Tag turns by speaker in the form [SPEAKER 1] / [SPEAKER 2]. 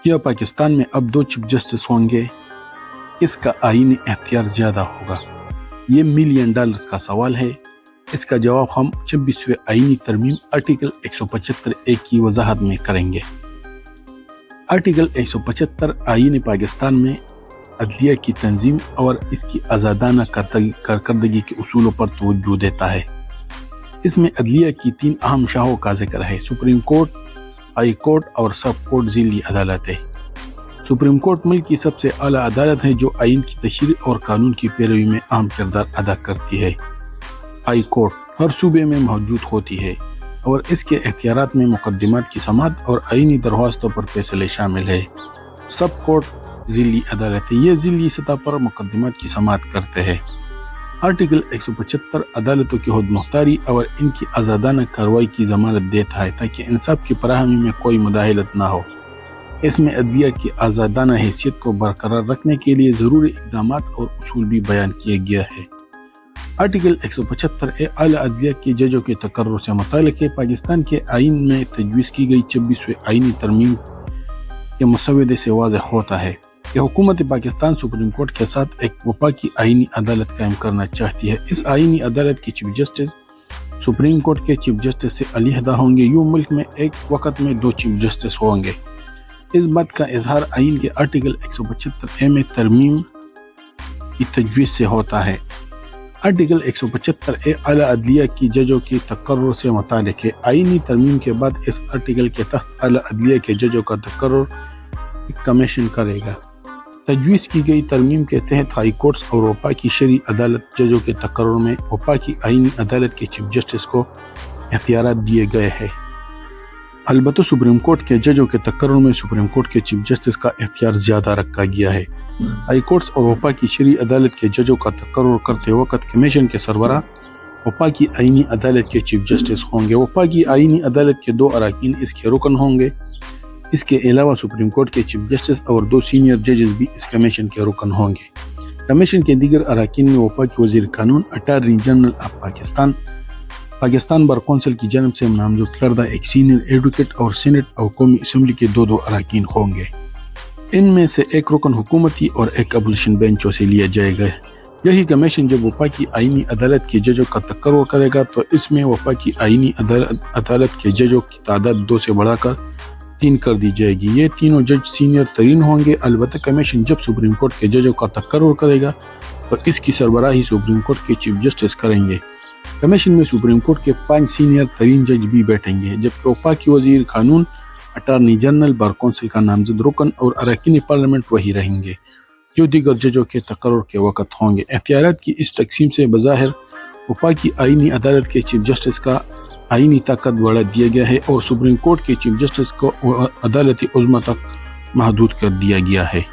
[SPEAKER 1] क्या पाकिस्तान में अब 2 चीफ जस्टिस होंगे? किसका आईनी एख्तियार ज़्यादा होगा? ये $1 मिलियन का सवाल है। इसका जवाब हम 26वें आईनी तरमीम आर्टिकल 175A की वजाहत में करेंगे। आर्टिकल 175 आईन पाकिस्तान में अदलिया की तंजीम और इसकी आज़ादाना कारकर्दगी के उसूलों पर तवज्जो देता है। इसमें अदलिया की 3 अहम शाखों का जिक्र है: सुप्रीम कोर्ट, हाई कोर्ट और सब कोर्ट ज़िली अदालतें। सुप्रीम कोर्ट मुल्क की सबसे आला अदालत है जो आइन की तशरीह और कानून की पैरवी में अहम किरदार अदा करती है। हाई कोर्ट हर सूबे में मौजूद होती है और इसके इख्तियारात में मुकदमात की समाअत और आइनी दरख्वास्तों पर फैसले शामिल है। सब कोर्ट ज़िली अदालतें ये ज़िली सतह पर मुकदमात की समाअत करते हैं। आर्टिकल 175 अदालतों की खुद मुख्तारी और इनकी आज़ादाना कार्रवाई की ज़मानत देता है ताकि इंसाफ की फराहमी में कोई मुदाखलत ना हो। इसमें अदलिया की आज़ादाना हैसियत को बरकरार रखने के लिए ज़रूरी इक़दाम और उसूल भी बयान किया गया है। आर्टिकल 175 आला अदलिया के जजों के तकर्रुर से मुताल्लिक़ है। पाकिस्तान के आइन में तजवीज़ की गई 26वें आइनी तरमीम के मुसव्वदे से वाज़ेह होता है कि हुकूमत पाकिस्तान सुप्रीम कोर्ट के साथ एक वफाकी आइनी अदालत कायम करना चाहती है। इस आइनी अदालत के चीफ जस्टिस सुप्रीम कोर्ट के चीफ जस्टिस से अलहदा होंगे। यूँ मुल्क में एक वक़्त में 2 चीफ जस्टिस होंगे। इस बात का इजहार आइन के आर्टिकल 175A में तरमीम की तजवीज़ से होता है। आर्टिकल 175A आला अदलिया की जजों की तकर्रुर से मुताल्लिक़ है। आइनी तरमीम के बाद इस आर्टिकल के तहत आला अदलिया के जजों का तकर्रुर एक कमीशन करेगा। तजवीज़ की गई तरमीम के तहत हाई कोर्ट्स और वफाकी शरई अदालत जजों के तकर्रुर में वफाकी आइनी अदालत के चीफ जस्टिस को इख्तियारात दिए गए हैं। अलबत्ता सुप्रीम कोर्ट के जजों के तकर्रुर में सुप्रीम कोर्ट के चीफ जस्टिस का इख्तियार ज़्यादा रखा गया है। हाई कोर्ट्स और वफाकी शरई अदालत के जजों का तकर्रुर करते वक्त कमीशन के सरबराह वफाकी आइनी अदालत के चीफ जस्टिस होंगे। वफाकी आइनी अदालत के 2 अरकान इसके रुकन होंगे। इसके अलावा सुप्रीम कोर्ट के चीफ जस्टिस और 2 सीनियर जजेस भी इस कमीशन के रुकन होंगे। कमीशन के दीगर अरकान में वफाकी वज़ीर कानून, attorney general of Pakistan, Pakistan bar council की जानब से नामज़द करदा एक सीनियर एडवोकेट और सीनेट और कौमी असम्बली के 2 अरकान होंगे। इनमें से एक रुकन हुकूमती और एक अपोजिशन बेंचों से लिया जाएगा। यही कमीशन जब वफाकी आइनी अदालत के जजों का तकर्रुर करेगा तो इसमें वफाकी आइनी अदालत के जजों की तादाद 2 से बढ़ाकर 3 कर दी जाएगी। ये तीनों जज सीनियर तरीन होंगे। अलबत्ता कमीशन जब सुप्रीम कोर्ट के जजों का तकर्रुर करेगा तो इसकी सरबराही सुप्रीम कोर्ट के चीफ जस्टिस करेंगे। कमीशन में सुप्रीम कोर्ट के 5 सीनियर तरीन जज भी बैठेंगे, जबकि वफाकी वज़ीर कानून, अटॉर्नी जनरल, बार कौंसिल का नामज़द रुकन और अरकान पार्लियामेंट वही रहेंगे जो दीगर जजों के तकर्रुर के वक़्त होंगे। इख्तियारात की इस तकसीम से बज़ाहिर वफाकी आइनी अदालत के चीफ जस्टिस का आइनी ताकत बढ़ा दिया गया है और सुप्रीम कोर्ट के चीफ जस्टिस को अदालती उज़्मा तक महदूद कर दिया गया है।